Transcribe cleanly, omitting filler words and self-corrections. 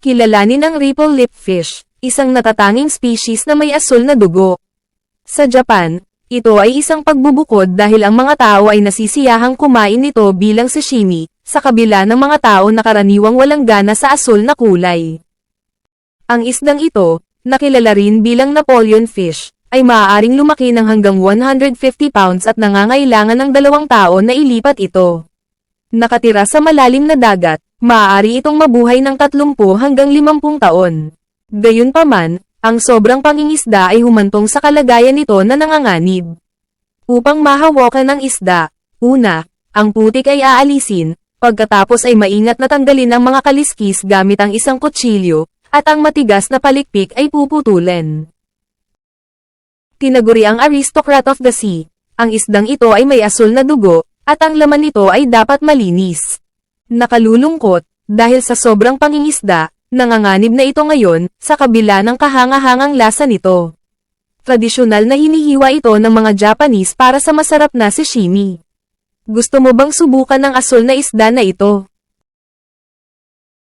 Kilalanin ang ripple lip fish, isang natatanging species na may asul na dugo. Sa Japan, ito ay isang pagbubukod dahil ang mga tao ay nasisiyahang kumain nito bilang sashimi, sa kabila ng mga tao na karaniwang walang gana sa asul na kulay. Ang isdang ito, na kilala rin bilang Napoleon fish, ay maaaring lumaki ng hanggang 150 pounds at nangangailangan ng 2 taon na ilipat ito. Nakatira sa malalim na dagat, maaari itong mabuhay ng 30 hanggang 50 taon. Gayunpaman, ang sobrang pangingisda ay humantong sa kalagayan nito na nanganganib. Upang mahawakan ng isda, una, ang putik ay aalisin, pagkatapos ay maingat na tanggalin ang mga kaliskis gamit ang isang kutsilyo, at ang matigas na palikpik ay puputulin. Tinaguri ang aristocrat of the sea. Ang isdang ito ay may asul na dugo, at ang laman nito ay dapat malinis. Nakalulungkot, dahil sa sobrang pangingisda, nanganganib na ito ngayon, sa kabila ng kahanga-hangang lasa nito. Tradisyonal na hinihiwa ito ng mga Japanese para sa masarap na sashimi. Gusto mo bang subukan ng asul na isda na ito?